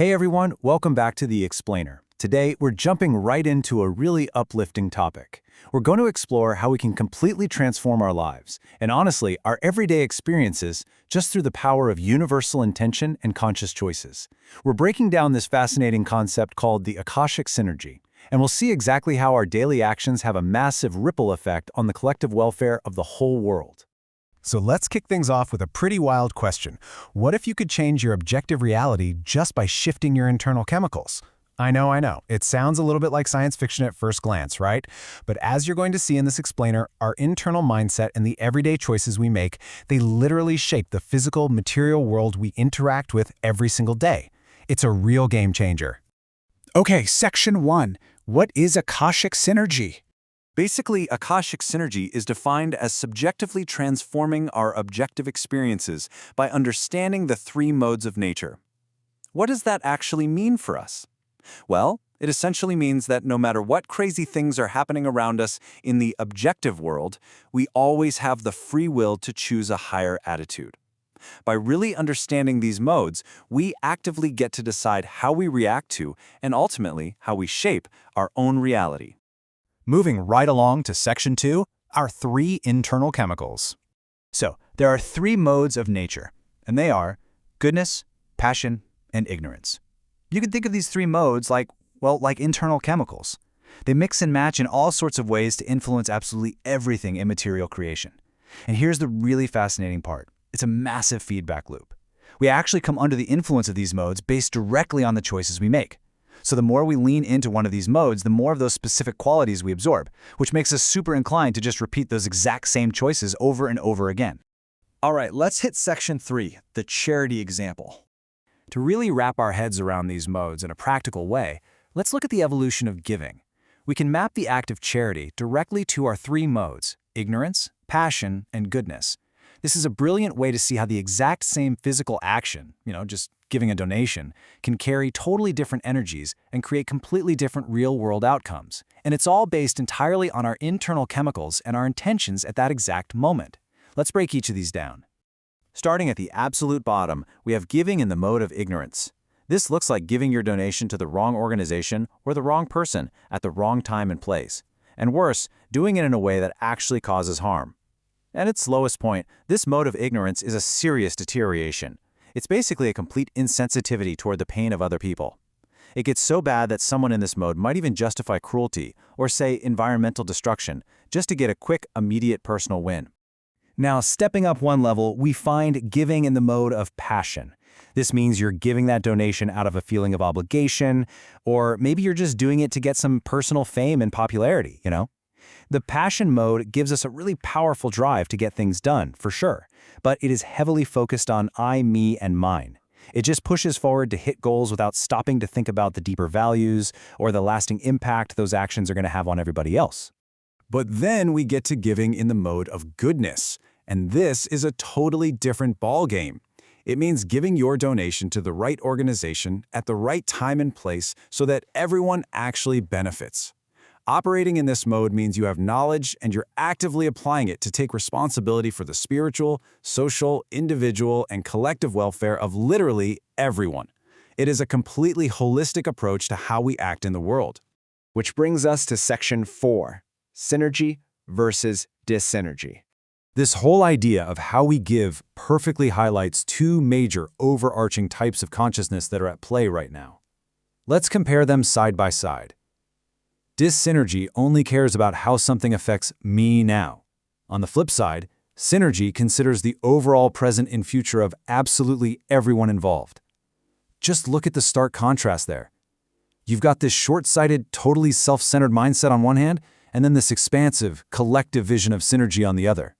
Hey everyone, welcome back to The Explainer. Today, we're jumping right into a really uplifting topic. We're going to explore how we can completely transform our lives, and honestly, our everyday experiences, just through the power of universal intention and conscious choices. We're breaking down this fascinating concept called the Akashic Synergy, and we'll see exactly how our daily actions have a massive ripple effect on the collective welfare of the whole world. So let's kick things off with a pretty wild question. What if you could change your objective reality just by shifting your internal chemicals? I know. It sounds a little bit like science fiction at first glance, right? But as you're going to see in this explainer, our internal mindset and the everyday choices we make, they literally shape the physical, material world we interact with every single day. It's a real game changer. Okay, Section 1. What is Akashic Synergy? Basically, Akashic Synergy is defined as subjectively transforming our objective experiences by understanding the three modes of nature. What does that actually mean for us? Well, it essentially means that no matter what crazy things are happening around us in the objective world, we always have the free will to choose a higher attitude. By really understanding these modes, we actively get to decide how we react to, and ultimately, how we shape our own reality. Moving right along to Section 2, our three internal chemicals. So, there are three modes of nature, and they are goodness, passion, and ignorance. You can think of these three modes like internal chemicals. They mix and match in all sorts of ways to influence absolutely everything in material creation. And here's the really fascinating part. It's a massive feedback loop. We actually come under the influence of these modes based directly on the choices we make. So the more we lean into one of these modes, the more of those specific qualities we absorb, which makes us super inclined to just repeat those exact same choices over and over again. All right, let's hit Section 3, the charity example. To really wrap our heads around these modes in a practical way, let's look at the evolution of giving. We can map the act of charity directly to our three modes: ignorance, passion, and goodness. This is a brilliant way to see how the exact same physical action, just giving a donation, can carry totally different energies and create completely different real-world outcomes. And it's all based entirely on our internal chemicals and our intentions at that exact moment. Let's break each of these down. Starting at the absolute bottom, we have giving in the mode of ignorance. This looks like giving your donation to the wrong organization or the wrong person at the wrong time and place. And worse, doing it in a way that actually causes harm. At its lowest point, this mode of ignorance is a serious deterioration. It's basically a complete insensitivity toward the pain of other people. It gets so bad that someone in this mode might even justify cruelty or say environmental destruction just to get a quick, immediate personal win. Now, stepping up one level, we find giving in the mode of passion. This means you're giving that donation out of a feeling of obligation, or maybe you're just doing it to get some personal fame and popularity, The passion mode gives us a really powerful drive to get things done, for sure, but it is heavily focused on I, me, and mine. It just pushes forward to hit goals without stopping to think about the deeper values or the lasting impact those actions are going to have on everybody else. But then we get to giving in the mode of goodness, and this is a totally different ballgame. It means giving your donation to the right organization at the right time and place so that everyone actually benefits. Operating in this mode means you have knowledge and you're actively applying it to take responsibility for the spiritual, social, individual, and collective welfare of literally everyone. It is a completely holistic approach to how we act in the world. Which brings us to Section 4, synergy versus dyssynergy. This whole idea of how we give perfectly highlights two major overarching types of consciousness that are at play right now. Let's compare them side by side. Dyssynergy only cares about how something affects me now. On the flip side, synergy considers the overall present and future of absolutely everyone involved. Just look at the stark contrast there. You've got this short-sighted, totally self-centered mindset on one hand, and then this expansive, collective vision of synergy on the other.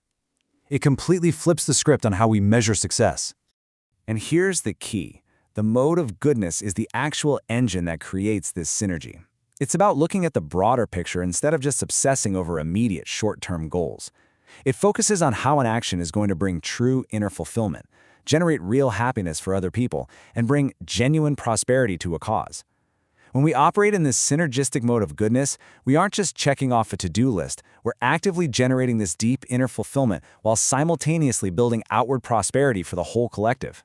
It completely flips the script on how we measure success. And here's the key. The mode of goodness is the actual engine that creates this synergy. It's about looking at the broader picture instead of just obsessing over immediate short-term goals. It focuses on how an action is going to bring true inner fulfillment, generate real happiness for other people, and bring genuine prosperity to a cause. When we operate in this synergistic mode of goodness, we aren't just checking off a to-do list, we're actively generating this deep inner fulfillment while simultaneously building outward prosperity for the whole collective.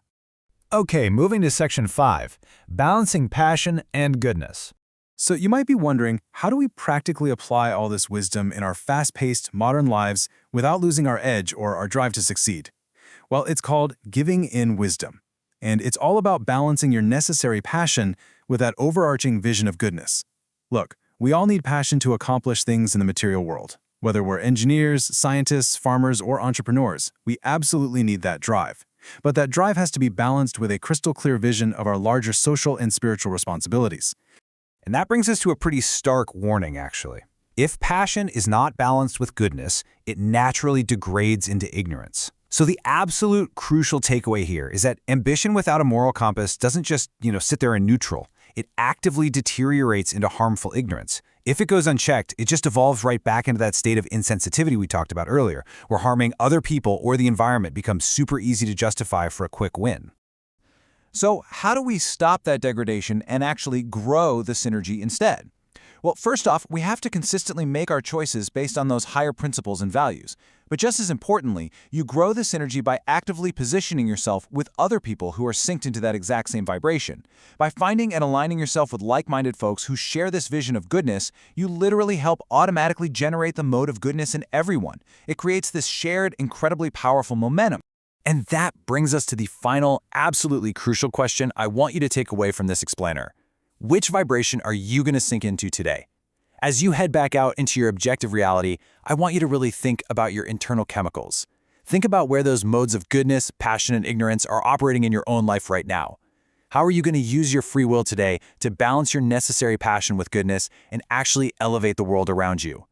Okay, moving to section 5, balancing passion and goodness. So you might be wondering, how do we practically apply all this wisdom in our fast-paced, modern lives without losing our edge or our drive to succeed? Well, it's called giving in wisdom. And it's all about balancing your necessary passion with that overarching vision of goodness. Look, we all need passion to accomplish things in the material world. Whether we're engineers, scientists, farmers, or entrepreneurs, we absolutely need that drive. But that drive has to be balanced with a crystal clear vision of our larger social and spiritual responsibilities. And that brings us to a pretty stark warning, actually. If passion is not balanced with goodness, it naturally degrades into ignorance. So the absolute crucial takeaway here is that ambition without a moral compass doesn't just, sit there in neutral. It actively deteriorates into harmful ignorance. If it goes unchecked, it just evolves right back into that state of insensitivity we talked about earlier, where harming other people or the environment becomes super easy to justify for a quick win. So how do we stop that degradation and actually grow the synergy instead? Well, first off, we have to consistently make our choices based on those higher principles and values. But just as importantly, you grow the synergy by actively positioning yourself with other people who are synced into that exact same vibration. By finding and aligning yourself with like-minded folks who share this vision of goodness, you literally help automatically generate the mode of goodness in everyone. It creates this shared, incredibly powerful momentum. And that brings us to the final, absolutely crucial question I want you to take away from this explainer. Which vibration are you going to sink into today? As you head back out into your objective reality, I want you to really think about your internal chemicals. Think about where those modes of goodness, passion, and ignorance are operating in your own life right now. How are you going to use your free will today to balance your necessary passion with goodness and actually elevate the world around you?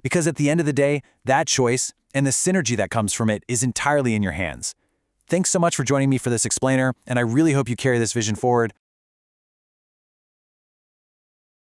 Because at the end of the day, that choice and the synergy that comes from it is entirely in your hands. Thanks so much for joining me for this explainer, and I really hope you carry this vision forward.